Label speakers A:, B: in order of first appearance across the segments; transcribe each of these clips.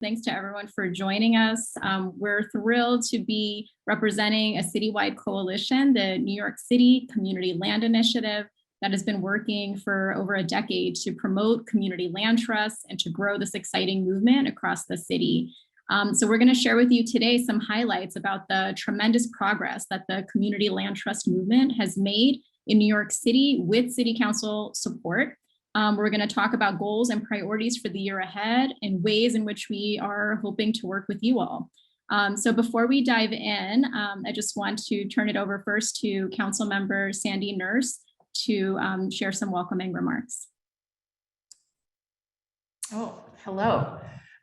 A: Thanks to everyone for joining us. We're thrilled to be representing a citywide coalition, the New York City Community Land Initiative, that has been working for over a decade to promote community land trusts and to grow this exciting movement across the city. So we're going to share with you today some highlights about the tremendous progress that the community land trust movement has made in New York City with City Council support. We're going to talk about goals and priorities for the year ahead and ways in which we are hoping to work with you all. So before we dive in, I just want to turn it over first to Councilmember Sandy Nurse to share some welcoming remarks.
B: Oh, hello.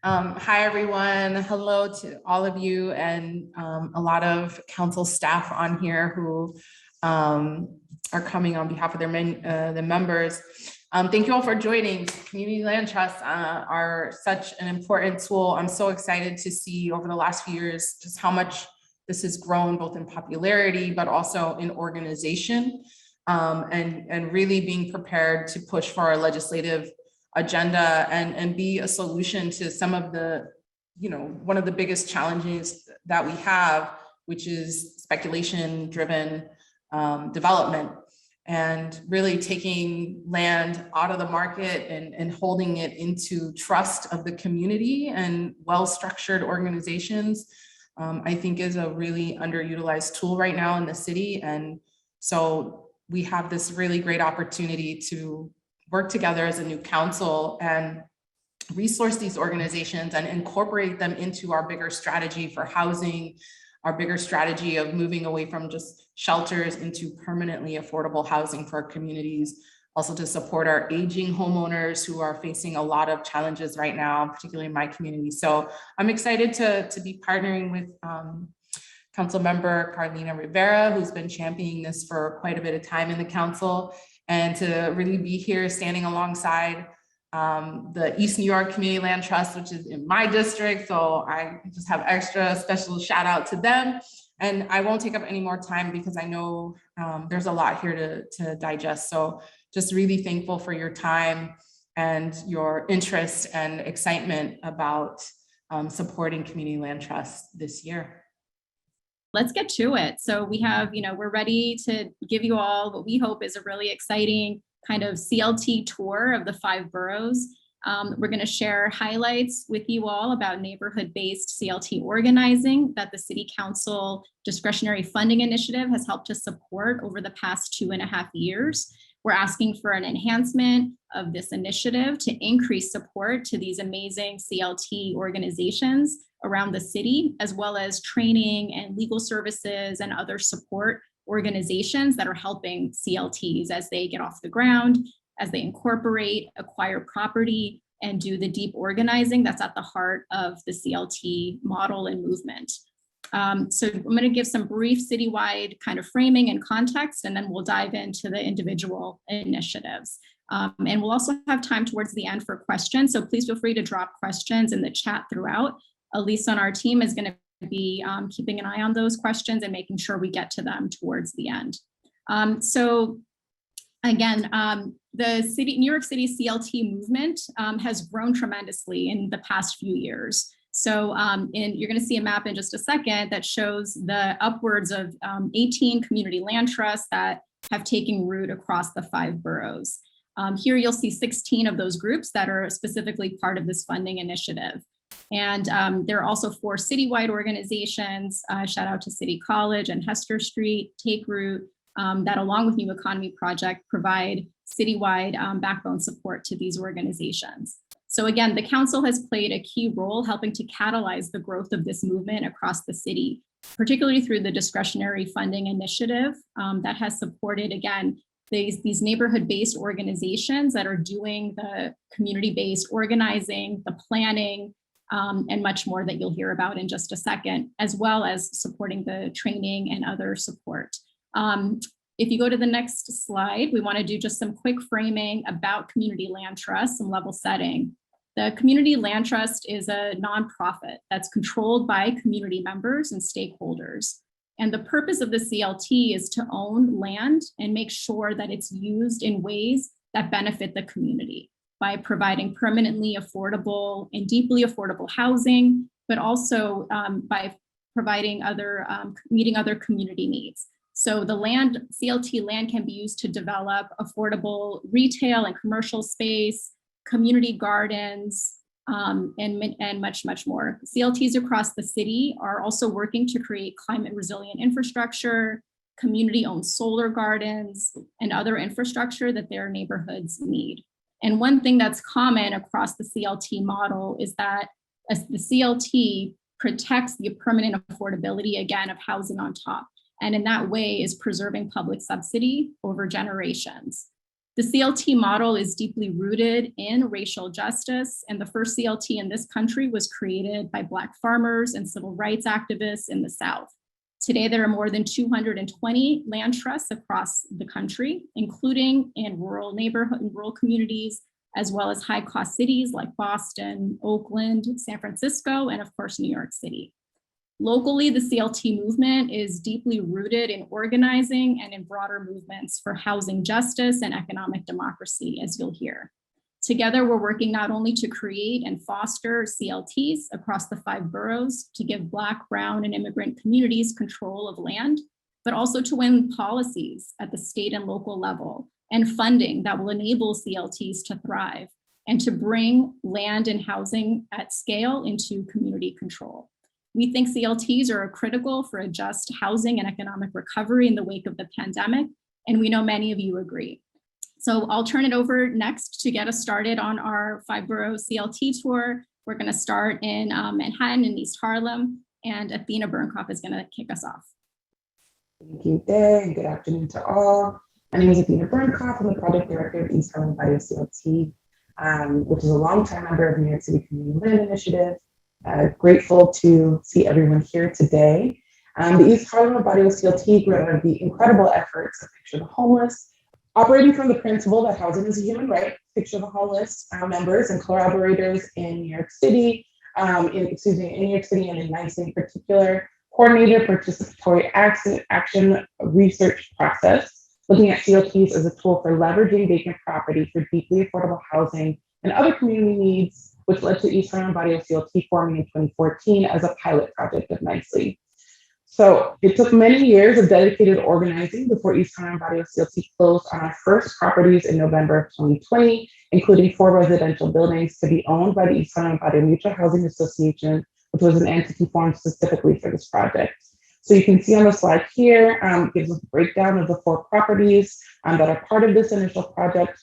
B: Hi, everyone. Hello to all of you and a lot of council staff on here who are coming on behalf of the members. Thank you all for joining. Community land trusts are such an important tool. I'm so excited to see over the last few years just how much this has grown, both in popularity, but also in organization, and really being prepared to push for our legislative agenda and be a solution to some of the, one of the biggest challenges that we have, which is speculation-driven development, and really taking land out of the market and holding it into trust of the community and well-structured organizations, I think is a really underutilized tool right now in the city. And so we have this really great opportunity to work together as a new council and resource these organizations and incorporate them into our bigger strategy for housing, our bigger strategy of moving away from just shelters into permanently affordable housing for our communities, also to support our aging homeowners who are facing a lot of challenges right now, particularly in my community. So I'm excited to be partnering with Councilmember Carlina Rivera, who's been championing this for quite a bit of time in the council, and to really be here standing alongside the East New York Community Land Trust, which is in my district. So I just have extra special shout out to them. And I won't take up any more time because I know there's a lot here to digest. So just really thankful for your time and your interest and excitement about supporting community land trusts this year.
A: Let's get to it. So we have, we're ready to give you all what we hope is a really exciting kind of CLT tour of the 5 boroughs. We're going to share highlights with you all about neighborhood-based CLT organizing that the City Council Discretionary Funding Initiative has helped to support over the past 2.5 years. We're asking for an enhancement of this initiative to increase support to these amazing CLT organizations around the city, as well as training and legal services and other support organizations that are helping CLTs as they get off the ground, as they incorporate, acquire property, and do the deep organizing that's at the heart of the CLT model and movement. So I'm going to give some brief citywide kind of framing and context, and then we'll dive into the individual initiatives. And we'll also have time towards the end for questions. So please feel free to drop questions in the chat throughout. Elise on our team is going to be keeping an eye on those questions and making sure we get to them towards the end. So again, the New York City CLT movement has grown tremendously in the past few years. So you're going to see a map in just a second that shows the upwards of 18 community land trusts that have taken root across the 5 boroughs. Here you'll see 16 of those groups that are specifically part of this funding initiative. And there are also 4 citywide organizations, shout out to City College and Hester Street, Take Root, that along with New Economy Project provide citywide backbone support to these organizations. So again, the council has played a key role helping to catalyze the growth of this movement across the city, particularly through the discretionary funding initiative that has supported, again, these neighborhood-based organizations that are doing the community-based organizing, the planning, and much more that you'll hear about in just a second, as well as supporting the training and other support. If you go to the next slide, we want to do just some quick framing about community land trust, some level setting. The Community Land Trust is a nonprofit that's controlled by community members and stakeholders. And the purpose of the CLT is to own land and make sure that it's used in ways that benefit the community. by providing permanently affordable and deeply affordable housing, but also by providing meeting other community needs. So the CLT land can be used to develop affordable retail and commercial space, community gardens, and much, much more. CLTs across the city are also working to create climate resilient infrastructure, community-owned solar gardens, and other infrastructure that their neighborhoods need. And one thing that's common across the CLT model is that the CLT protects the permanent affordability, again, of housing on top, and in that way is preserving public subsidy over generations. The CLT model is deeply rooted in racial justice, and the first CLT in this country was created by Black farmers and civil rights activists in the South. Today, there are more than 220 land trusts across the country, including in rural neighborhood and rural communities, as well as high-cost cities like Boston, Oakland, San Francisco, and of course, New York City. Locally, the CLT movement is deeply rooted in organizing and in broader movements for housing justice and economic democracy, as you'll hear. Together, we're working not only to create and foster CLTs across the 5 boroughs to give Black, Brown, and immigrant communities control of land, but also to win policies at the state and local level and funding that will enable CLTs to thrive and to bring land and housing at scale into community control. We think CLTs are critical for a just housing and economic recovery in the wake of the pandemic, and we know many of you agree. So I'll turn it over next to get us started on our 5-borough CLT tour. We're going to start in Manhattan and East Harlem, and Athena Bernkopf is going to kick us off.
C: Thank you, Day, and good afternoon to all. My name is Athena Bernkopf. I'm the project director of East Harlem Barrio CLT, which is a longtime member of New York City Community Land Initiative. Grateful to see everyone here today. The East Harlem Barrio CLT grew out of the incredible efforts of Picture the Homeless, operating from the principle that housing is a human right. Picture the Homeless members and collaborators in New York City, in New York City and in NYC in particular, coordinated participatory action research process, looking at CLTs as a tool for leveraging vacant property for deeply affordable housing and other community needs, which led to East Harlem Barrio CLT forming in 2014 as a pilot project of NYC. So it took many years of dedicated organizing before East Harlem Barrio CLT closed on our first properties in November of 2020, including 4 residential buildings to be owned by the East Harlem Barrio Mutual Housing Association, which was an entity formed specifically for this project. So you can see on the slide here, gives us a breakdown of the 4 properties that are part of this initial project.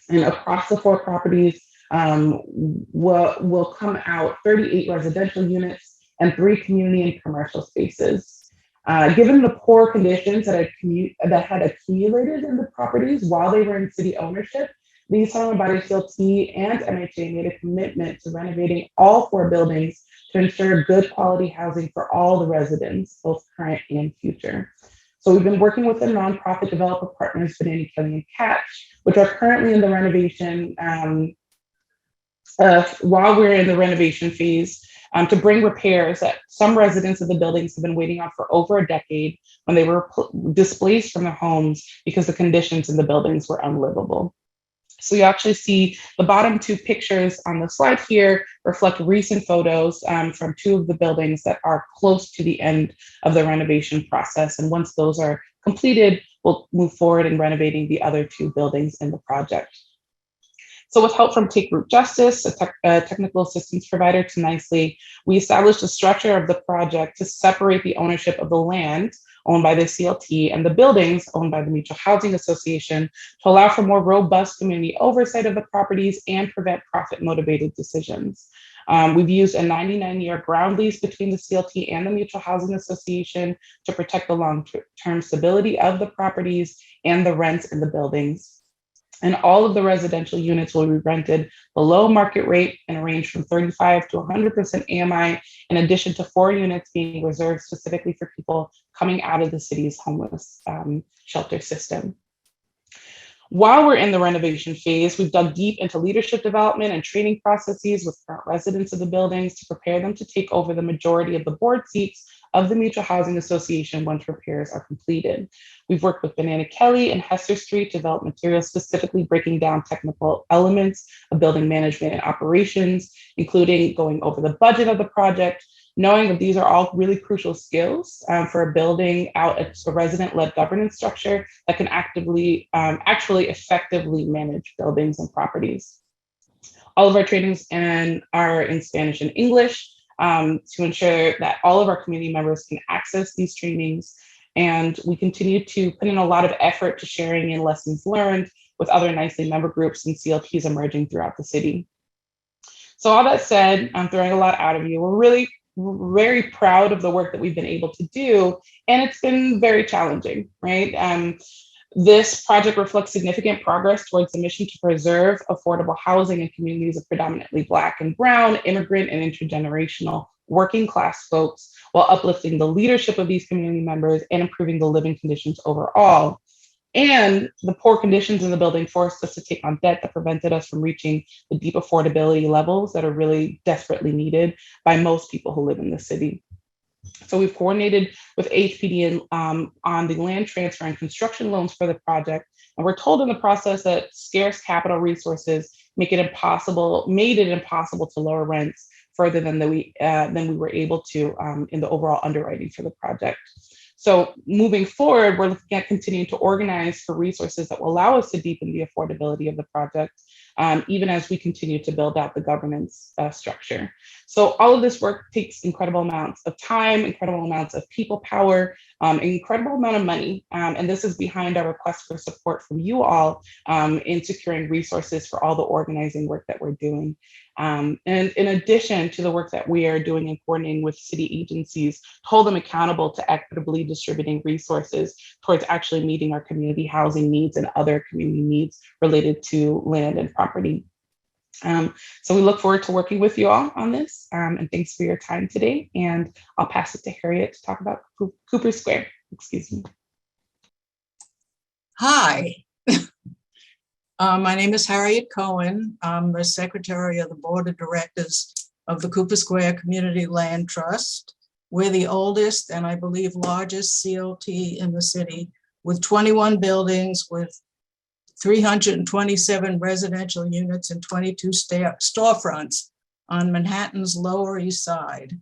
C: And across the 4 properties will come out 38 residential units and 3 community and commercial spaces. Given the poor conditions that had accumulated in the properties while they were in city ownership, the East Harlem Barrio CLT and MHA made a commitment to renovating all 4 buildings to ensure good quality housing for all the residents, both current and future. So we've been working with the nonprofit developer partners, Vanity, Kelly, and Catch, which are currently in the renovation, while we're in the renovation phase, to bring repairs that some residents of the buildings have been waiting on for over a decade when they were displaced from their homes because the conditions in the buildings were unlivable. So you actually see the bottom 2 pictures on the slide here reflect recent photos from 2 of the buildings that are close to the end of the renovation process. And once those are completed, we'll move forward in renovating the other 2 buildings in the project. So with help from Take Root Justice, a technical assistance provider to NYC, we established a structure of the project to separate the ownership of the land owned by the CLT and the buildings owned by the Mutual Housing Association to allow for more robust community oversight of the properties and prevent profit-motivated decisions. We've used a 99-year ground lease between the CLT and the Mutual Housing Association to protect the long-term stability of the properties and the rents in the buildings. And all of the residential units will be rented below market rate and range from 35 to 100% AMI, in addition to 4 units being reserved specifically for people coming out of the city's homeless shelter system. While we're in the renovation phase, we've dug deep into leadership development and training processes with current residents of the buildings to prepare them to take over the majority of the board seats of the Mutual Housing Association once repairs are completed. We've worked with Banana Kelly and Hester Street to develop materials specifically breaking down technical elements of building management and operations, including going over the budget of the project, knowing that these are all really crucial skills for building out a resident-led governance structure that can actually effectively manage buildings and properties. All of our trainings are in Spanish and English to ensure that all of our community members can access these trainings. And we continue to put in a lot of effort to sharing in lessons learned with other NYC member groups and CLTs emerging throughout the city. So all that said, I'm throwing a lot out of you. We're very proud of the work that we've been able to do, and it's been very challenging, right? This project reflects significant progress towards the mission to preserve affordable housing in communities of predominantly Black and Brown, immigrant and intergenerational working class folks, while uplifting the leadership of these community members and improving the living conditions overall. And the poor conditions in the building forced us to take on debt that prevented us from reaching the deep affordability levels that are really desperately needed by most people who live in the city. So we've coordinated with HPD on the land transfer and construction loans for the project. And we're told in the process that scarce capital resources made it impossible to lower rents further than we were able to in the overall underwriting for the project. So moving forward, we're looking at continuing to organize for resources that will allow us to deepen the affordability of the project, even as we continue to build out the governance structure. So all of this work takes incredible amounts of time, incredible amounts of people power, an incredible amount of money. And this is behind our request for support from you all in securing resources for all the organizing work that we're doing. And in addition to the work that we are doing in coordinating with city agencies to hold them accountable to equitably distributing resources towards actually meeting our community housing needs and other community needs related to land and property. So we look forward to working with you all on this, and thanks for your time today. And I'll pass it to Harriet to talk about Cooper Square, excuse me.
D: Hi, my name is Harriet Cohen. I'm the Secretary of the Board of Directors of the Cooper Square Community Land Trust. We're the oldest and I believe largest CLT in the city, with 21 buildings with 327 residential units and 22 storefronts on Manhattan's Lower East Side.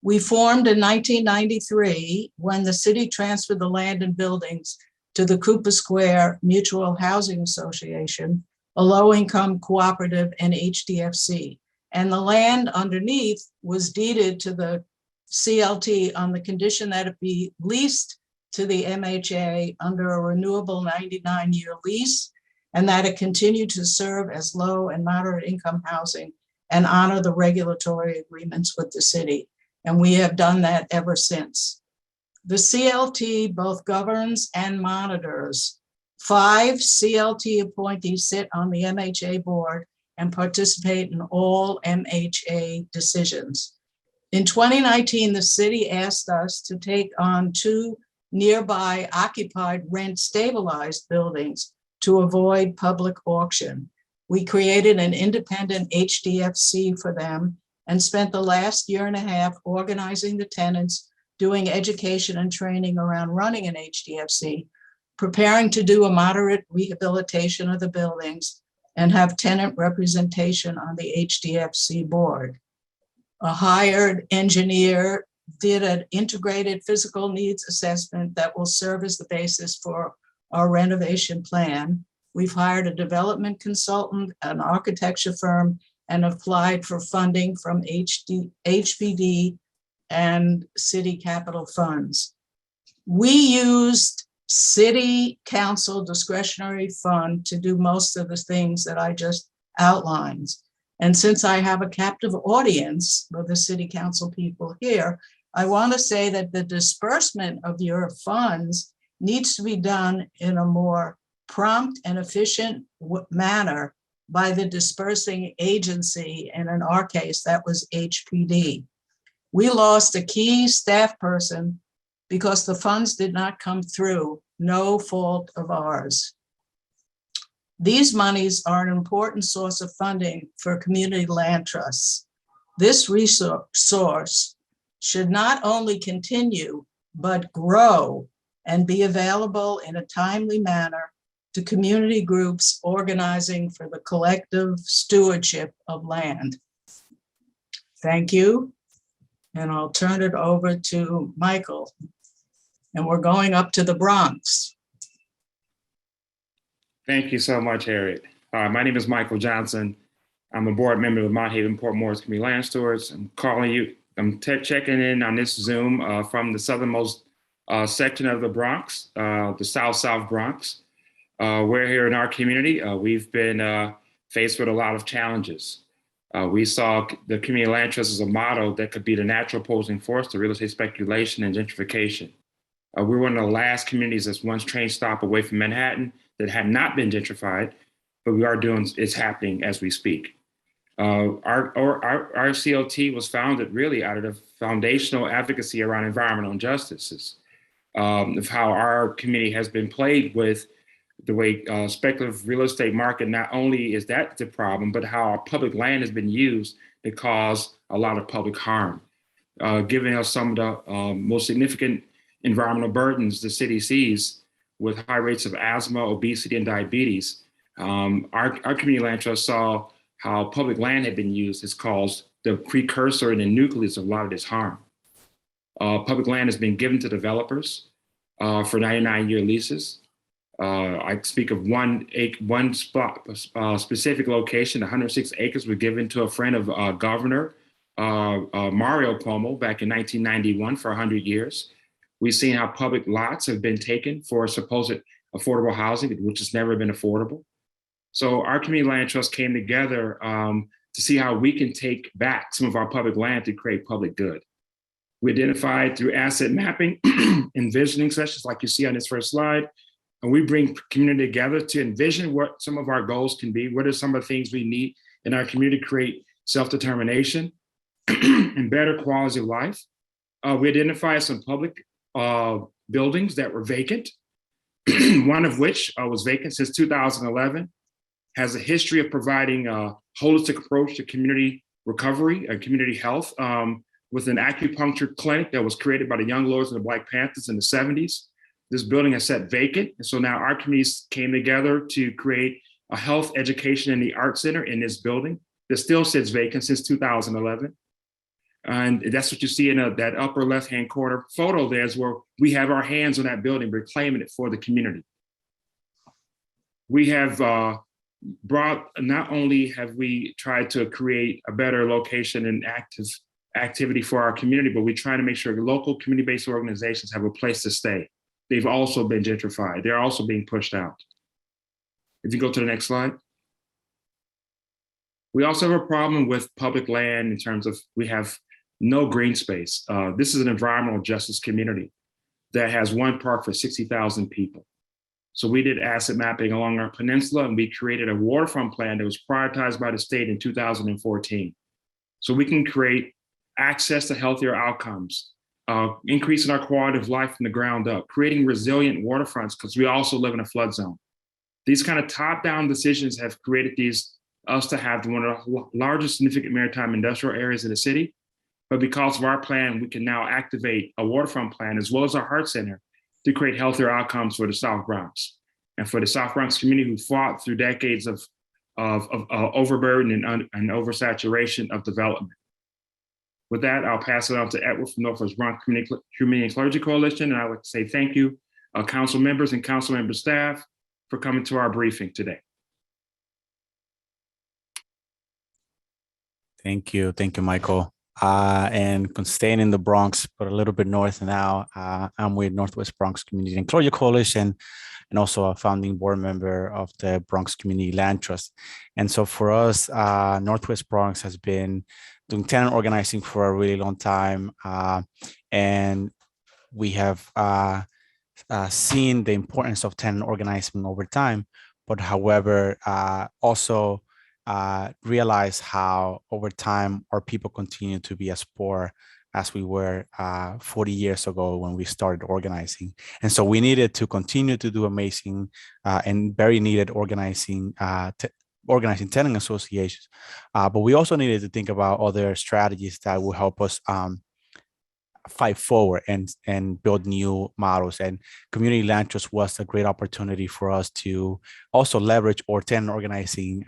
D: We formed in 1993 when the city transferred the land and buildings to the Cooper Square Mutual Housing Association, a low-income cooperative, and HDFC. And the land underneath was deeded to the CLT on the condition that it be leased to the MHA under a renewable 99-year lease, and that it continue to serve as low and moderate income housing and honor the regulatory agreements with the city. And we have done that ever since. The CLT both governs and monitors. 5 CLT appointees sit on the MHA board and participate in all MHA decisions. In 2019, the city asked us to take on 2 nearby occupied rent stabilized buildings to avoid public auction. We created an independent HDFC for them and spent the last year and a half organizing the tenants, doing education and training around running an HDFC, preparing to do a moderate rehabilitation of the buildings, and have tenant representation on the HDFC board. A hired engineer did an integrated physical needs assessment that will serve as the basis for our renovation plan. We've hired a development consultant, an architecture firm, and applied for funding from HPD and city capital funds. We used city council discretionary fund to do most of the things that I just outlined. And since I have a captive audience of the city council people here, I want to say that the disbursement of your funds needs to be done in a more prompt and efficient manner by the dispersing agency, and in our case, that was HPD. We lost a key staff person because the funds did not come through, no fault of ours. These monies are an important source of funding for community land trusts. This resource should not only continue, but grow and be available in a timely manner to community groups organizing for the collective stewardship of land. Thank you. And I'll turn it over to Michael. And we're going up to the Bronx.
E: Thank you so much, Harriet. My name is Michael Johnson. I'm a board member of the Mott Haven Port Morris Community Land Stewards. I'm checking in on this Zoom from the southernmost section of the Bronx, the South Bronx. We're here in our community. We've been faced with a lot of challenges. We saw the community land trust as a model that could be the natural opposing force to real estate speculation and gentrification. We're one of the last communities that's one train stop away from Manhattan that had not been gentrified, but it's happening as we speak. Our CLT was founded really out of the foundational advocacy around environmental injustices, of how our community has been plagued with the way speculative real estate market, not only is that the problem, but how our public land has been used to cause a lot of public harm, giving us some of the most significant environmental burdens the city sees with high rates of asthma, obesity, and diabetes. Our community land trust saw how public land had been used has caused the precursor and the nucleus of a lot of this harm. Public land has been given to developers for 99-year leases. I speak of one specific location, 106 acres were given to a friend of Governor Mario Cuomo back in 1991 for 100 years. We've seen how public lots have been taken for supposed affordable housing, which has never been affordable. So our community land trust came together to see how we can take back some of our public land to create public good. We identified through asset mapping and visioning sessions like you see on this first slide, and we bring community together to envision what some of our goals can be. What are some of the things we need in our community to create self-determination and better quality of life? We identified some public buildings that were vacant, one of which was vacant since 2011, has a history of providing a holistic approach to community recovery and community health with an acupuncture clinic that was created by the Young Lords and the Black Panthers in the 70s. This building has sat vacant. And so now our communities came together to create a health education and the art center in this building that still sits vacant since 2011. And that's what you see in that upper left-hand corner photo there is where we have our hands on that building, reclaiming it for the community. We have not only have we tried to create a better location and activity for our community, but we try to make sure local community-based organizations have a place to stay. They've also been gentrified. They're also being pushed out. If you go to the next slide. We also have a problem with public land in terms of we have no green space. This is an environmental justice community that has one park for 60,000 people. So we did asset mapping along our peninsula and we created a waterfront plan that was prioritized by the state in 2014. So we can create access to healthier outcomes, increasing our quality of life from the ground up, creating resilient waterfronts because we also live in a flood zone. These kind of top-down decisions have created us to have one of the largest significant maritime industrial areas in the city. But because of our plan, we can now activate a waterfront plan as well as our heart center to create healthier outcomes for the South Bronx and for the South Bronx community who fought through decades of overburden and oversaturation of development. With that, I'll pass it on to Edward from Northwest Bronx Community and Clergy Coalition. And I would like to say thank you, council members and council member staff for coming to our briefing today.
F: Thank you, Michael. And staying in the Bronx, but a little bit north now, I'm with Northwest Bronx Community and Closure Coalition, and also a founding board member of the Bronx Community Land Trust. And so for us, Northwest Bronx has been doing tenant organizing for a really long time. And we have seen the importance of tenant organizing over time, but however, also realize how over time our people continue to be as poor as we were 40 years ago when we started organizing. And so we needed to continue to do amazing and very needed organizing tenant associations. But we also needed to think about other strategies that will help us fight forward and build new models. And community land trust was a great opportunity for us to also leverage our tenant organizing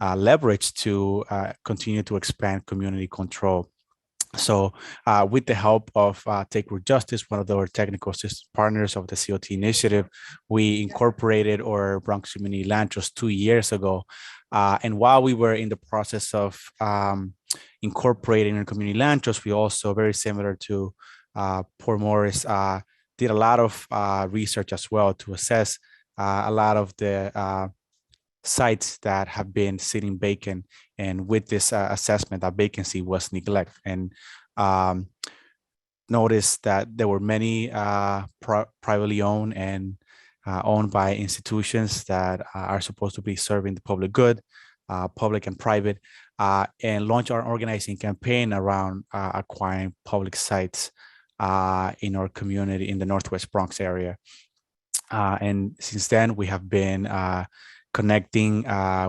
F: leverage to continue to expand community control. So with the help of Take Root Justice, one of our technical assistance partners of the CLT Initiative, we incorporated our Bronx Community Land Trust 2 years ago. And while we were in the process of incorporating a community land trust, we also, very similar to Port Morris, did a lot of research as well to assess a lot of the sites that have been sitting vacant, and with this assessment, that vacancy was neglect, and noticed that there were many privately owned and owned by institutions that are supposed to be serving the public good, public and private, and launch our organizing campaign around acquiring public sites in our community in the Northwest Bronx area. And since then, we have been connecting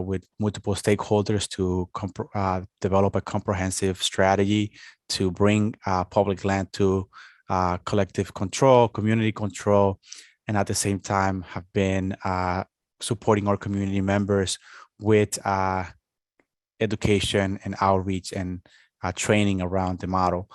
F: with multiple stakeholders to develop a comprehensive strategy to bring public land to collective control, community control, and at the same time have been supporting our community members with education and outreach and training around the model.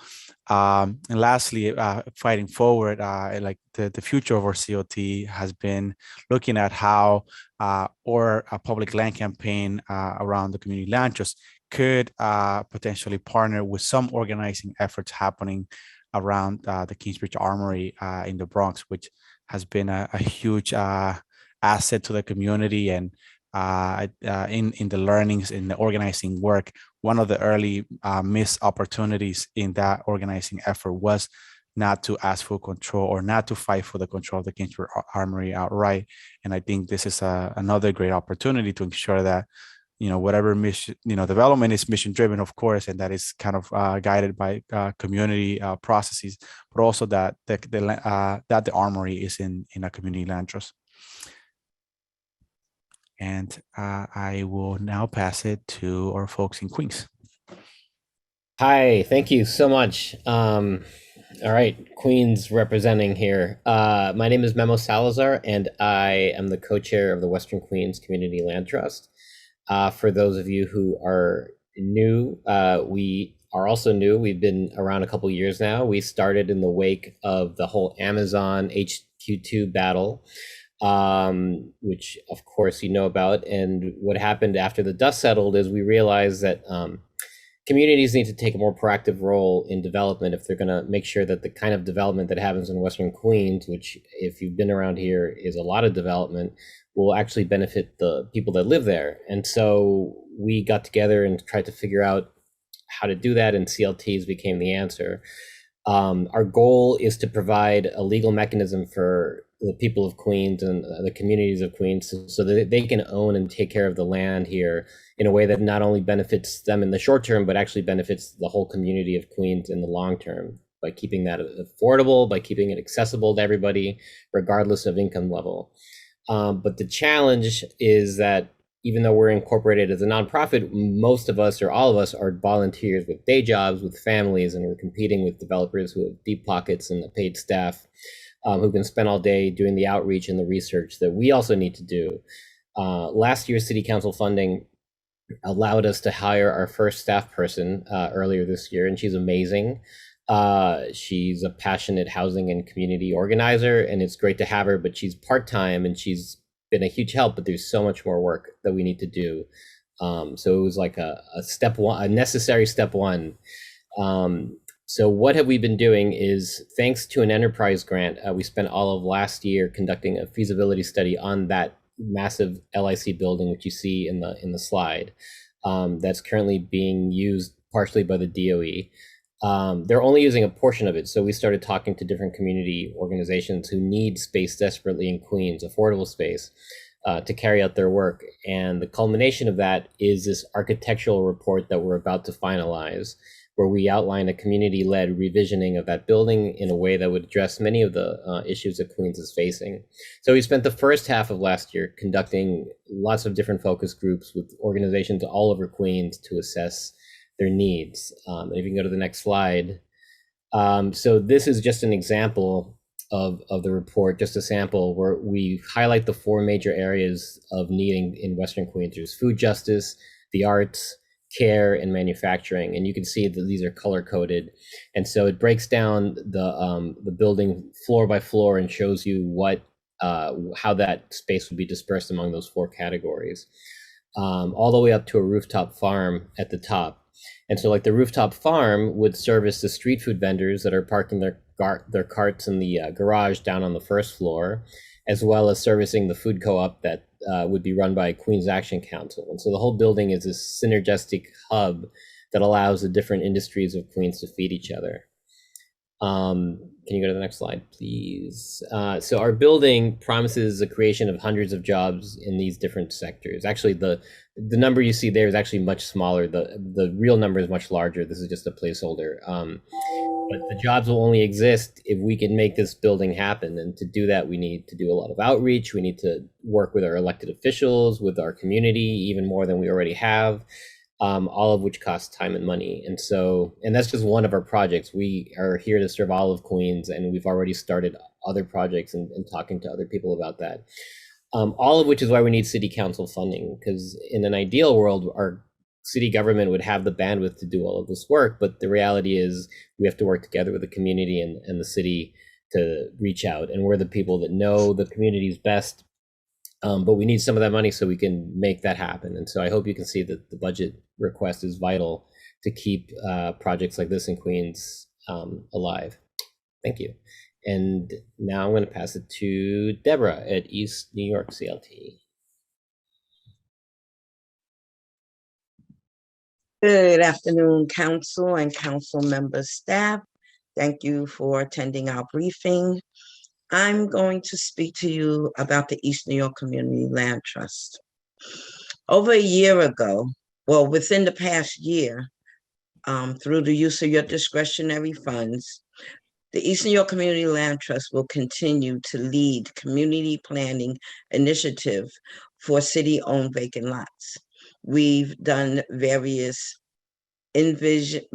F: And lastly, fighting forward, like the future of our CLT has been looking at how our public land campaign around the community land trust could potentially partner with some organizing efforts happening around the Kingsbridge Armory in the Bronx, which has been a huge asset to the community. And in the learnings, in the organizing work, one of the early missed opportunities in that organizing effort was not to ask for control or not to fight for the control of the Kingsbridge Armory outright. And I think this is another great opportunity to ensure that, whatever mission, development is mission driven, of course, and that is kind of guided by community processes, but also that the armory is in a community land trust. And I will now pass it to our folks in Queens.
G: Hi, thank you so much. All right, Queens representing here. My name is Memo Salazar, and I am the co-chair of the Western Queens Community Land Trust. For those of you who are new, we are also new. We've been around a couple years now. We started in the wake of the whole Amazon HQ2 battle, which of course you know about. And what happened after the dust settled is we realized that communities need to take a more proactive role in development if they're going to make sure that the kind of development that happens in Western Queens, which if you've been around here is a lot of development, will actually benefit the people that live there. And so we got together and tried to figure out how to do that, and CLTs became the answer. Our goal is to provide a legal mechanism for the people of Queens and the communities of Queens so that they can own and take care of the land here in a way that not only benefits them in the short term, but actually benefits the whole community of Queens in the long term, by keeping that affordable, by keeping it accessible to everybody, regardless of income level. But the challenge is that even though we're incorporated as a nonprofit, most of us or all of us are volunteers with day jobs, with families, and we're competing with developers who have deep pockets and a paid staff who can spend all day doing the outreach and the research that we also need to do. Last year's city council funding allowed us to hire our first staff person earlier this year, and she's amazing. She's a passionate housing and community organizer, and it's great to have her, but she's part-time and she's been a huge help, but there's so much more work that we need to do. So it was like a step one, a necessary step one. So what have we been doing is, thanks to an enterprise grant, we spent all of last year conducting a feasibility study on that massive LIC building, which you see in the slide, that's currently being used partially by the DOE. They're only using a portion of it. So we started talking to different community organizations who need space desperately in Queens, affordable space, to carry out their work. And the culmination of that is this architectural report that we're about to finalize, where we outline a community-led revisioning of that building in a way that would address many of the issues that Queens is facing. So we spent the first half of last year conducting lots of different focus groups with organizations all over Queens to assess their needs. If you can go to the next slide. So this is just an example of the report, just a sample where we highlight the 4 major areas of need in Western Queens. There's food justice, the arts, care, and manufacturing. And you can see that these are color coded. And so it breaks down the building floor by floor and shows you what how that space would be dispersed among those 4 categories, all the way up to a rooftop farm at the top. And so like the rooftop farm would service the street food vendors that are parking their carts in the garage down on the first floor, as well as servicing the food co-op that would be run by Queens Action Council. And so the whole building is this synergistic hub that allows the different industries of Queens to feed each other. Can you go to the next slide, please? So our building promises the creation of hundreds of jobs in these different sectors. Actually, the number you see there is actually much smaller. The real number is much larger. This is just a placeholder. But the jobs will only exist if we can make this building happen. And to do that, we need to do a lot of outreach. We need to work with our elected officials, with our community, even more than we already have. All of which costs time and money. And that's just one of our projects. We are here to serve all of Queens, and we've already started other projects and talking to other people about that. All of which is why we need city council funding, because in an ideal world, our city government would have the bandwidth to do all of this work. But the reality is we have to work together with the community and the city to reach out. And we're the people that know the communities best. But we need some of that money so we can make that happen. And so I hope you can see that the budget request is vital to keep projects like this in Queens alive. Thank you. And now I'm going to pass it to Deborah at East New York CLT.
H: Good afternoon, council and council member staff. Thank you for attending our briefing. I'm going to speak to you about the East New York Community Land Trust. Over a year ago, well, within the past year, through the use of your discretionary funds, the East New York Community Land Trust will continue to lead community planning initiative for city-owned vacant lots. We've done various in-person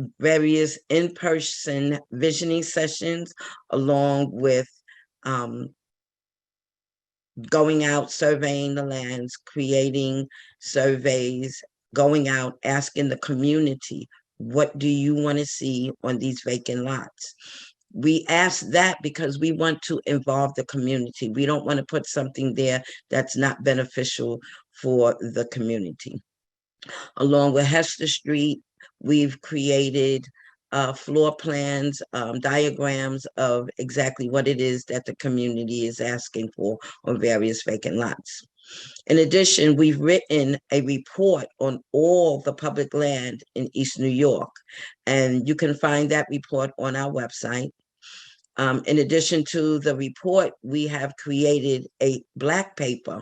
H: visioning sessions, along with going out, surveying the lands, creating surveys, going out, asking the community, what do you want to see on these vacant lots? We ask that because we want to involve the community. We don't want to put something there that's not beneficial for the community. Along with Hester Street, we've created floor plans, diagrams of exactly what it is that the community is asking for on various vacant lots. In addition, we've written a report on all the public land in East New York, and you can find that report on our website. In addition to the report, we have created a black paper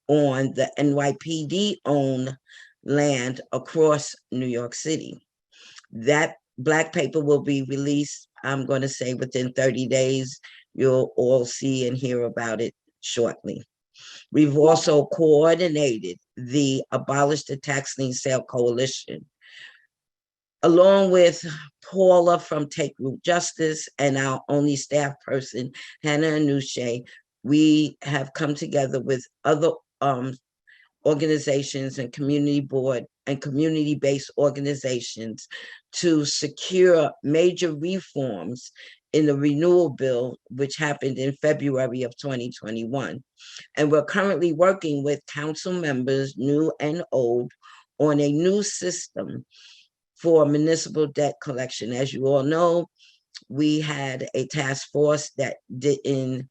H: on the NYPD-owned land across New York City. That black paper will be released, I'm going to say within 30 days. You'll all see and hear about it shortly. We've also coordinated the Abolish the Tax Lien Sale Coalition, along with Paula from Take Root Justice and our only staff person, Hannah Anuche. We have come together with other organizations and community board and community-based organizations to secure major reforms in the renewal bill, which happened in February of 2021. And we're currently working with council members, new and old, on a new system for municipal debt collection. As you all know, we had a task force that didn't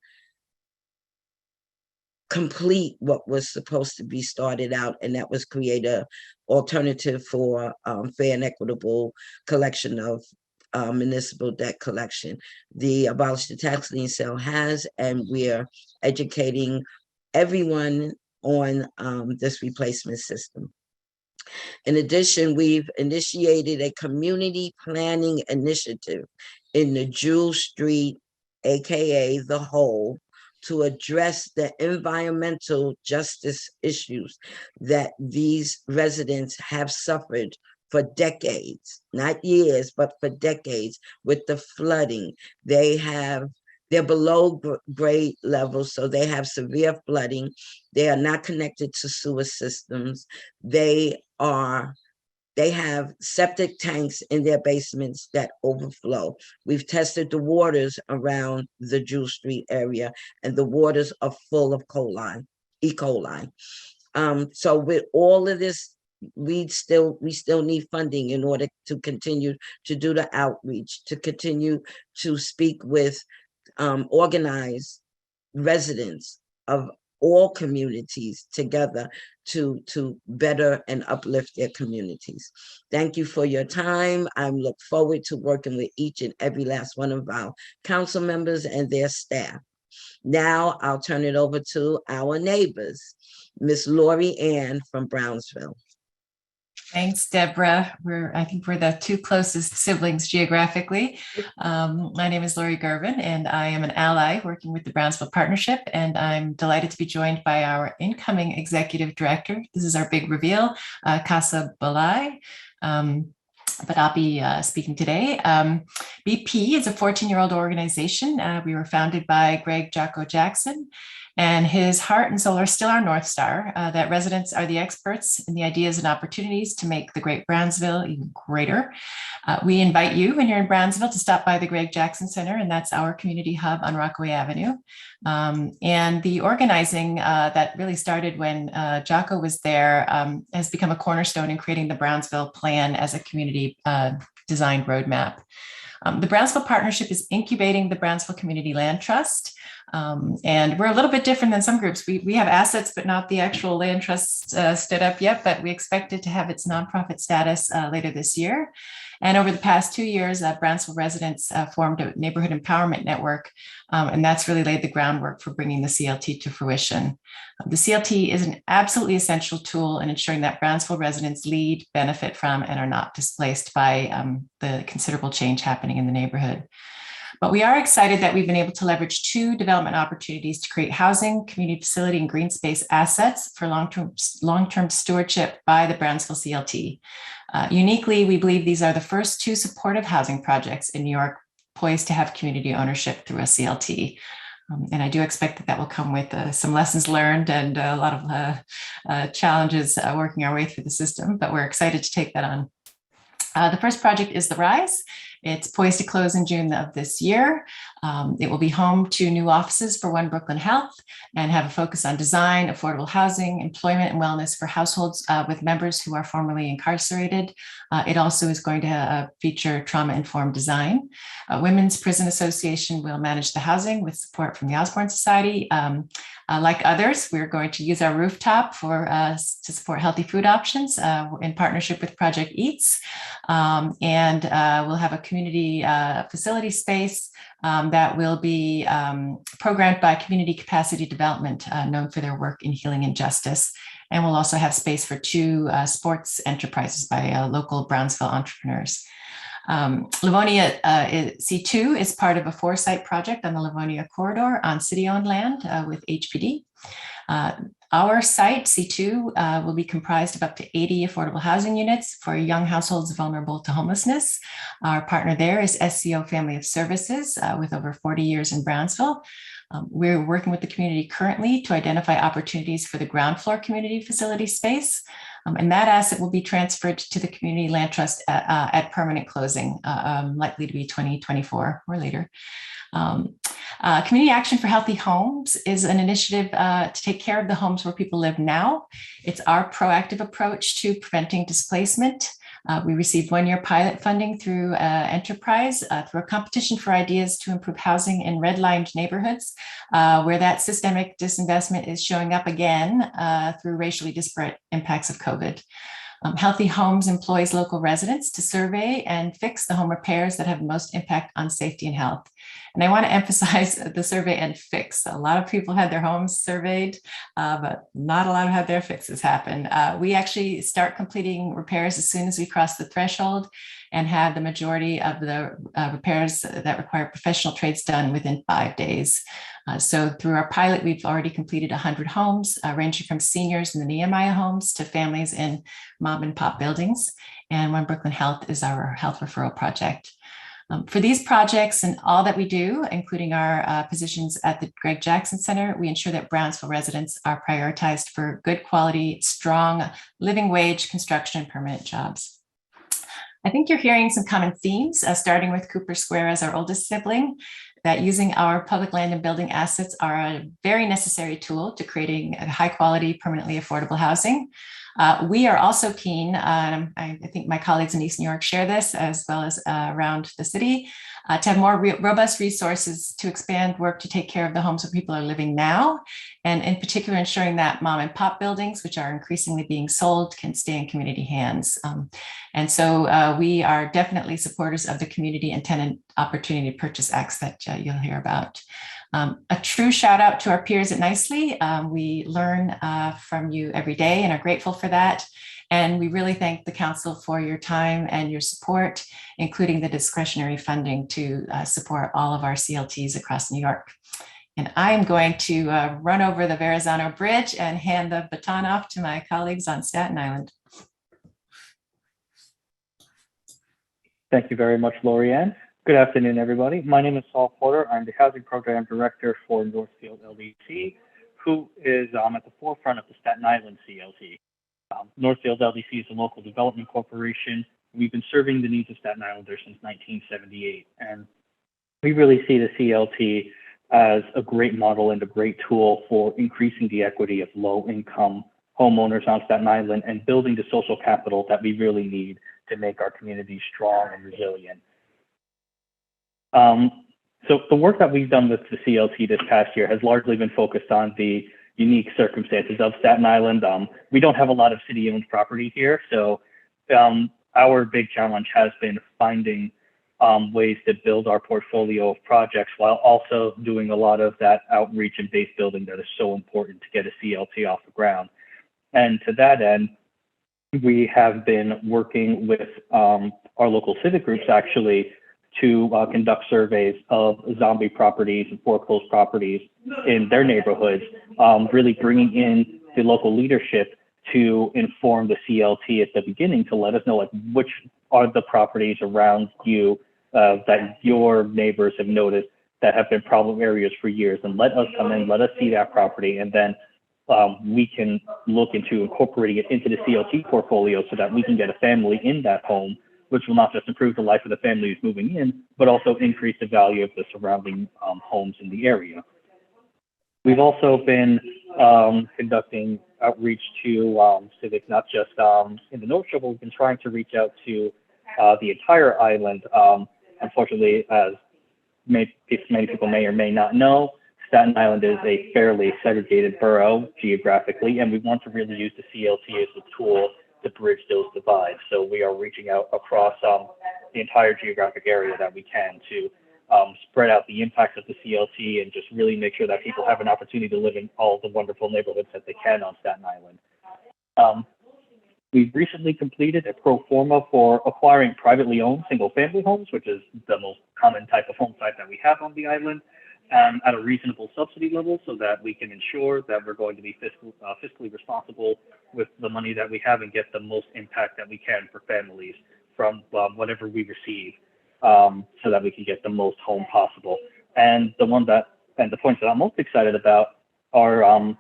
H: complete what was supposed to be started out, and that was create a alternative for fair and equitable collection of municipal debt collection. The Abolish the Tax Lien Sale has, and we're educating everyone on this replacement system. In addition, we've initiated a community planning initiative in the Jewel Street, AKA the Hole, to address the environmental justice issues that these residents have suffered for decades, not years, but for decades with the flooding. They're below grade levels, so they have severe flooding. They are not connected to sewer systems. They have septic tanks in their basements that overflow. We've tested the waters around the Jewel Street area, and the waters are full of E. coli. So with all of this, we still need funding in order to continue to do the outreach, to continue to speak with organized residents of all communities together to better and uplift their communities. Thank you for your time. I look forward to working with each and every last one of our council members and their staff. Now I'll turn it over to our neighbors, Miss Lori Ann from Brownsville.
I: Thanks, Deborah. I think we're the two closest siblings geographically. My name is Lori Gervin, and I am an ally working with the Brownsville Partnership, and I'm delighted to be joined by our incoming executive director. This is our big reveal, Casa Balai. But I'll be speaking today. BP is a 14-year-old organization. We were founded by Greg Jocko Jackson, and his heart and soul are still our North Star, that residents are the experts in the ideas and opportunities to make the great Brownsville even greater. We invite you, when you're in Brownsville, to stop by the Greg Jackson Center, and that's our community hub on Rockaway Avenue. And the organizing that really started when Jocko was there has become a cornerstone in creating the Brownsville Plan as a community designed roadmap. The Brownsville Partnership is incubating the Brownsville Community Land Trust. And we're a little bit different than some groups. We have assets, but not the actual land trust stood up yet, but we expect it to have its nonprofit status later this year. And over the past 2 years, Brownsville residents formed a neighborhood empowerment network, and that's really laid the groundwork for bringing the CLT to fruition. The CLT is an absolutely essential tool in ensuring that Brownsville residents lead, benefit from, and are not displaced by the considerable change happening in the neighborhood. But we are excited that we've been able to leverage 2 development opportunities to create housing, community facility, and green space assets for long-term stewardship by the Brownsville CLT. Uniquely, we believe these are the first 2 supportive housing projects in New York poised to have community ownership through a CLT. And I do expect that will come with some lessons learned and a lot of challenges working our way through the system, but we're excited to take that on. The first project is The Rise. It's poised to close in June of this year. It will be home to new offices for One Brooklyn Health and have a focus on design, affordable housing, employment, and wellness for households with members who are formerly incarcerated. It also is going to feature trauma-informed design. Women's Prison Association will manage the housing with support from the Osborne Society. Like others, we're going to use our rooftop to support healthy food options in partnership with Project Eats. And we'll have a community facility space that will be programmed by Community Capacity Development, known for their work in healing and justice. And we'll also have space for 2 sports enterprises by local Brownsville entrepreneurs. Livonia C2 is part of a 4-site project on the Livonia corridor on city-owned land with HPD. Our site, C2, will be comprised of up to 80 affordable housing units for young households vulnerable to homelessness. Our partner there is SCO Family of Services with over 40 years in Brownsville. We're working with the community currently to identify opportunities for the ground floor community facility space. And that asset will be transferred to the Community Land Trust at permanent closing, likely to be 2024 or later. Community Action for Healthy Homes is an initiative to take care of the homes where people live now. It's our proactive approach to preventing displacement. We received 1-year pilot funding through Enterprise through a competition for ideas to improve housing in redlined neighborhoods, where that systemic disinvestment is showing up again through racially disparate impacts of COVID. Healthy Homes employs local residents to survey and fix the home repairs that have most impact on safety and health. And I want to emphasize the survey and fix. A lot of people had their homes surveyed, but not a lot of had their fixes happen. We actually start completing repairs as soon as we cross the threshold. and have the majority of the repairs that require professional trades done within 5 days. So through our pilot, we've already completed 100 homes, ranging from seniors in the Nehemiah homes to families in mom and pop buildings. And One Brooklyn Health is our health referral project. For these projects and all that we do, including our positions at the Greg Jackson Center, we ensure that Brownsville residents are prioritized for good quality, strong living wage, construction, and permanent jobs. I think you're hearing some common themes, starting with Cooper Square as our oldest sibling, that using our public land and building assets are a very necessary tool to creating a high quality, permanently affordable housing. We are also keen, I think my colleagues in East New York share this, as well as around the city, to have more robust resources to expand work to take care of the homes where people are living now, and in particular ensuring that mom and pop buildings, which are increasingly being sold, can stay in community hands. And so we are definitely supporters of the Community and Tenant Opportunity Purchase Acts that you'll hear about. A true shout out to our peers at Nicely. We learn from you every day and are grateful for that. And we really thank the council for your time and your support, including the discretionary funding to support all of our CLTs across New York. And I am going to run over the Verrazano Bridge and hand the baton off to my colleagues on Staten Island.
J: Thank you very much, Lorianne. Good afternoon, everybody. My name is Saul Porter. I'm the Housing Program Director for Northfield LDC, who is at the forefront of the Staten Island CLT. Northfield LDC is a local development corporation. We've been serving the needs of Staten Islanders since 1978, and we really see the CLT as a great model and a great tool for increasing the equity of low-income homeowners on Staten Island and building the social capital that we really need to make our community strong and resilient. So the work that we've done with the CLT this past year has largely been focused on the unique circumstances of Staten Island. We don't have a lot of city-owned property here, so our big challenge has been finding ways to build our portfolio of projects while also doing a lot of that outreach and base building that is so important to get a CLT off the ground. And to that end, we have been working with our local civic groups actually to conduct surveys of zombie properties and foreclosed properties in their neighborhoods, really bringing in the local leadership to inform the CLT at the beginning to let us know like which are the properties around you that your neighbors have noticed that have been problem areas for years, and let us come in, let us see that property, and then we can look into incorporating it into the CLT portfolio so that we can get a family in that home, which will not just improve the life of the family who's moving in, but also increase the value of the surrounding homes in the area. We've also been conducting outreach to civics, not just in the North Shore, but we've been trying to reach out to the entire island. Unfortunately, as many people may or may not know, Staten Island is a fairly segregated borough geographically, and we want to really use the CLT as a tool to bridge those divides. So we are reaching out across the entire geographic area that we can to spread out the impacts of the CLT and just really make sure that people have an opportunity to live in all the wonderful neighborhoods that they can on Staten Island. We've recently completed a pro forma for acquiring privately owned single-family homes, which is the most common type of home type that we have on the island, at a reasonable subsidy level so that we can ensure that we're going to be fiscally responsible with the money that we have and get the most impact that we can for families from whatever we receive, so that we can get the most home possible. And the points that I'm most excited about are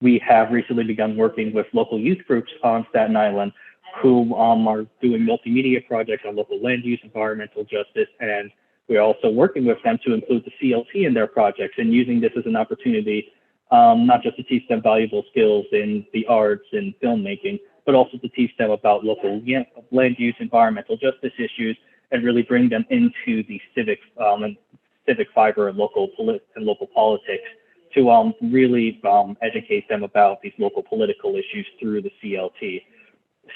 J: we have recently begun working with local youth groups on Staten Island who are doing multimedia projects on local land use, environmental justice, and we're also working with them to include the CLT in their projects and using this as an opportunity, not just to teach them valuable skills in the arts and filmmaking, but also to teach them about local land use, environmental justice issues, and really bring them into the civic fiber and local politics to really educate them about these local political issues through the CLT.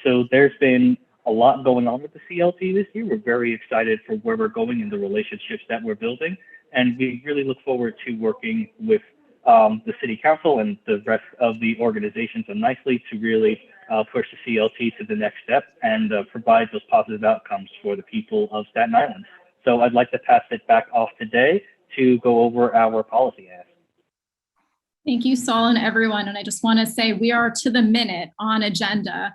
J: So there's been a lot going on with the CLT this year. We're very excited for where we're going and the relationships that we're building. And we really look forward to working with the City Council and the rest of the organizations and Nicely to really push the CLT to the next step and provide those positive outcomes for the people of Staten Island. So I'd like to pass it back off today to go over our policy ask.
A: Thank you, Saul, and everyone. And I just want to say we are to the minute on agenda.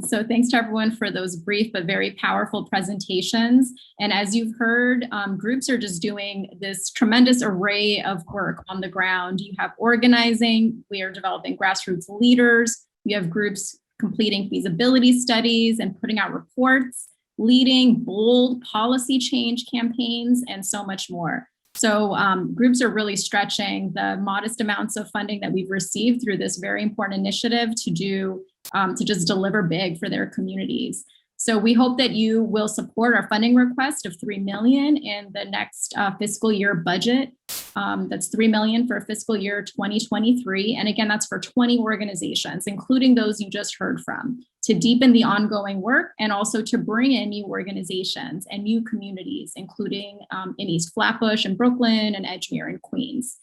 A: So thanks to everyone for those brief but very powerful presentations. And as you've heard, groups are just doing this tremendous array of work on the ground. You have organizing, we are developing grassroots leaders, you have groups completing feasibility studies and putting out reports, leading bold policy change campaigns, and so much more. So groups are really stretching the modest amounts of funding that we've received through this very important initiative to just deliver big for their communities. So we hope that you will support our funding request of $3 million in the next fiscal year budget. That's $3 million for fiscal year 2023. And again, that's for 20 organizations, including those you just heard from, to deepen the ongoing work and also to bring in new organizations and new communities, including in East Flatbush and Brooklyn and Edgemere and Queens.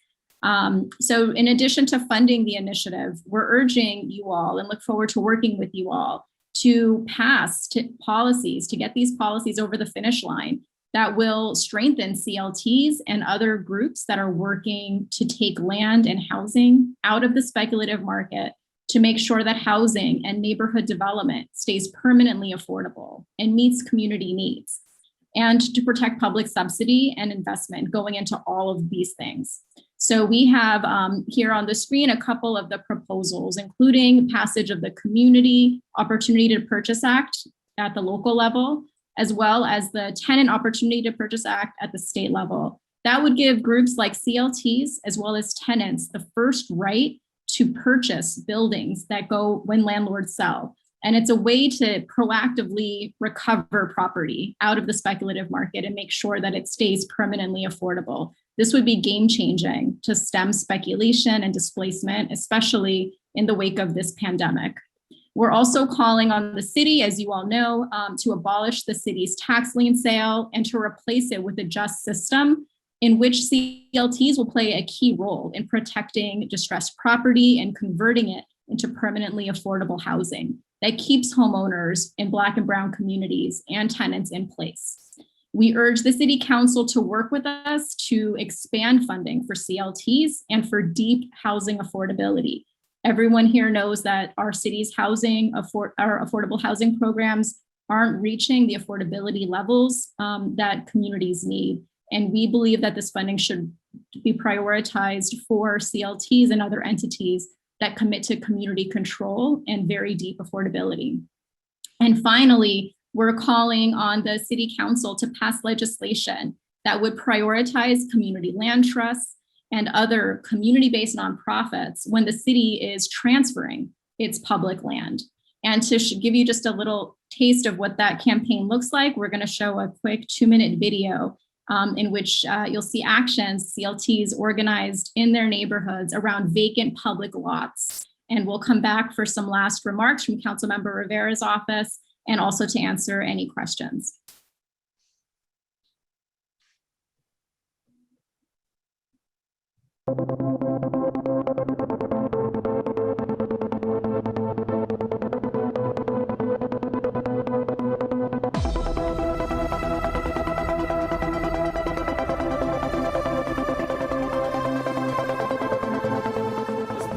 A: So in addition to funding the initiative, we're urging you all and look forward to working with you all to pass policies, to get these policies over the finish line that will strengthen CLTs and other groups that are working to take land and housing out of the speculative market to make sure that housing and neighborhood development stays permanently affordable and meets community needs, and to protect public subsidy and investment going into all of these things. So we have here on the screen a couple of the proposals, including passage of the Community Opportunity to Purchase Act at the local level, as well as the Tenant Opportunity to Purchase Act at the state level. That would give groups like CLTs as well as tenants the first right to purchase buildings that go when landlords sell. And it's a way to proactively recover property out of the speculative market and make sure that it stays permanently affordable. This would be game-changing to stem speculation and displacement, especially in the wake of this pandemic. We're also calling on the city, as you all know, to abolish the city's tax lien sale and to replace it with a just system in which CLTs will play a key role in protecting distressed property and converting it into permanently affordable housing that keeps homeowners in Black and Brown communities and tenants in place. We urge the City Council to work with us to expand funding for CLTs and for deep housing affordability. Everyone here knows that our city's our affordable housing programs aren't reaching the affordability levels that communities need. And we believe that this funding should be prioritized for CLTs and other entities that commit to community control and very deep affordability. And finally, we're calling on the City Council to pass legislation that would prioritize community land trusts and other community-based nonprofits when the city is transferring its public land. And to give you just a little taste of what that campaign looks like, we're going to show a quick 2-minute video in which you'll see actions CLTs organized in their neighborhoods around vacant public lots. And we'll come back for some last remarks from Councilmember Rivera's office and also to answer any questions.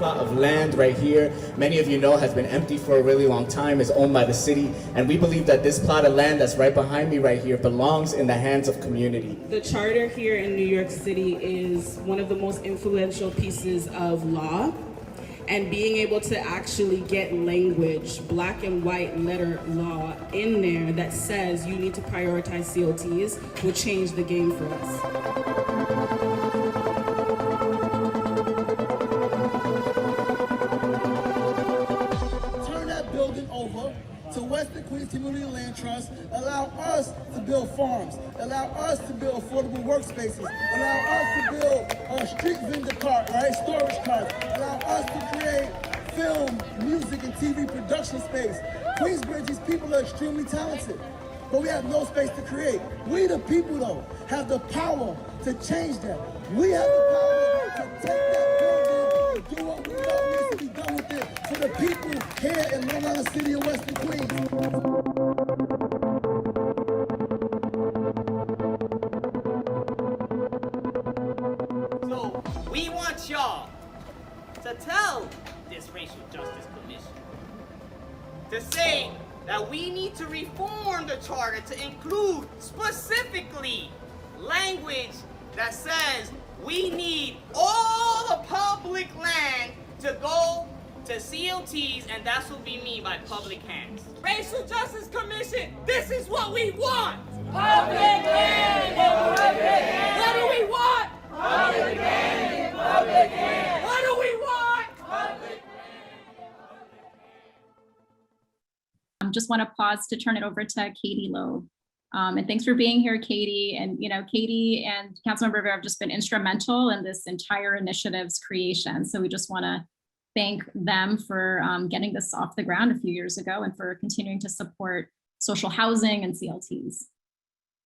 K: Of land right here, many of you know has been empty for a really long time, is owned by the city, and we believe that this plot of land that's right behind me right here belongs in the hands of community.
L: The charter here in New York City is one of the most influential pieces of law, and being able to actually get language, black and white letter law in there that says you need to prioritize CLTs will change the game for us.
M: To Western Queens Community Land Trust, allow us to build farms, allow us to build affordable workspaces, allow us to build a street vendor cart, right, storage carts, allow us to create film, music, and TV production space. Queensbridge, these people are extremely talented, but we have no space to create. We the people, though, have the power to change that. We have the power to take that building and do what we know needs to be done with it. So the people here in Long Island City and Western Queens.
N: So we want y'all to tell this Racial Justice Commission to say that we need to reform the charter to include specifically language that says we need all the public land to go to CLTs, and that's what we mean by public hands. Racial Justice Commission, this is what we want! Public land and public hands! What do we want? Public land and public hands! What do we want? Public
A: Just want to pause to turn it over to Katie Loeb. And thanks for being here, Katie. And Katie and Councilmember Rivera have just been instrumental in this entire initiative's creation. So we just want to thank them for getting this off the ground a few years ago and for continuing to support social housing and CLTs.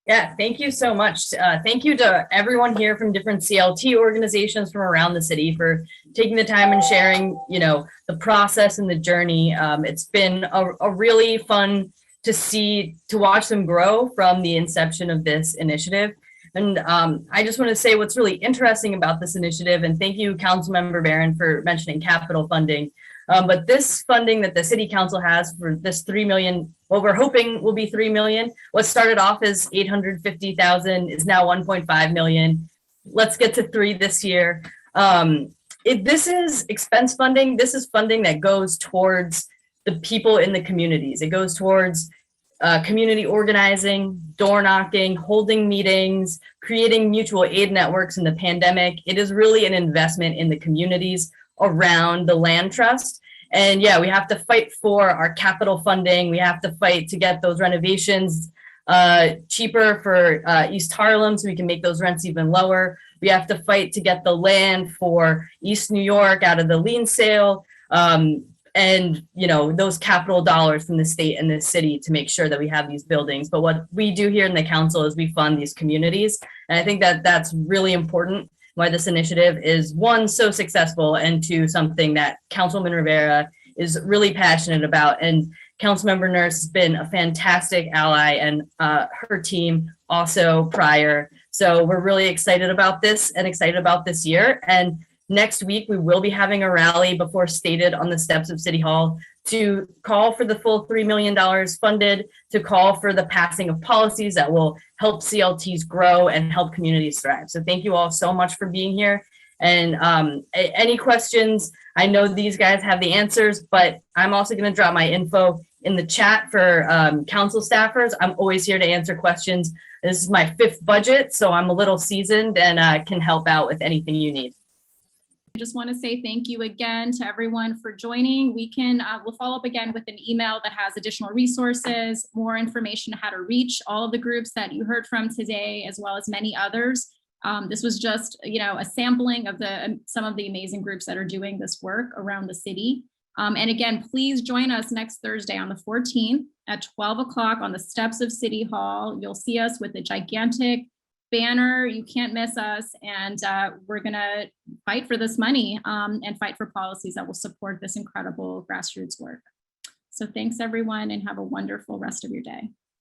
O: Yeah, thank you so much. Thank you to everyone here from different CLT organizations from around the city for taking the time and sharing, the process and the journey. It's been a really fun to watch them grow from the inception of this initiative. And I just want to say what's really interesting about this initiative, and thank you, Councilmember Barron, for mentioning capital funding. But this funding that the City Council has for this $3 million, what we're hoping will be $3 million, what started off as $850,000 is now $1.5 million. Let's get to $3 million this year. This is expense funding. This is funding that goes towards the people in the communities. It goes towards community organizing, door knocking, holding meetings, creating mutual aid networks in the pandemic. It is really an investment in the communities around the land trust. And yeah, we have to fight for our capital funding. We have to fight to get those renovations cheaper for East Harlem so we can make those rents even lower. We have to fight to get the land for East New York out of the lien sale. And those capital dollars from the state and the city to make sure that we have these buildings. But what we do here in the council is we fund these communities. And I think that that's really important why this initiative is, one, so successful, and two, something that Councilwoman Rivera is really passionate about. And Councilmember Nurse has been a fantastic ally, and her team also prior. So we're really excited about this and excited about this year. And next week, we will be having a rally before stated on the steps of City Hall to call for the full $3 million funded, to call for the passing of policies that will help CLTs grow and help communities thrive. So thank you all so much for being here. And any questions, I know these guys have the answers, but I'm also going to drop my info in the chat for council staffers. I'm always here to answer questions. This is my 5th budget, so I'm a little seasoned and can help out with anything you need.
A: I just want to say thank you again to everyone for joining. We'll follow up again with an email that has additional resources, more information how to reach all of the groups that you heard from today, as well as many others. This was just, a sampling of some of the amazing groups that are doing this work around the city. And again, please join us next Thursday on the 14th at 12 o'clock on the steps of City Hall. You'll see us with a gigantic banner. You can't miss us. And we're going to fight for this money and fight for policies that will support this incredible grassroots work. So thanks, everyone, and have a wonderful rest of your day.